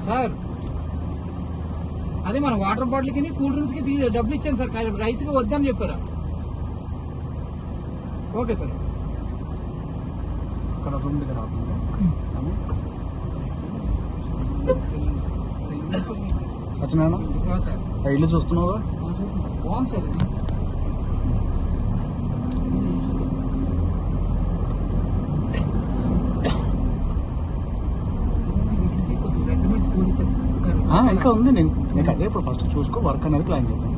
Sir అదే మన water bottle కి కూల్ డ్రింక్స్ కి డబ్బులు ఇచ్చాను సార్, రైస్ కి వద్దని చెప్పారా? Okay sir. ఇక్కడ రూమ్ దగ్గర సత్యనారాయణ ఇల్లు చూస్తున్నావా? బాగుంది సార్ ఇది. ఇంకా ఉంది. నేను అదే ఇప్పుడు ఫస్ట్ చూసుకో, వర్క్ అనేది ప్లాన్ చేద్దాం.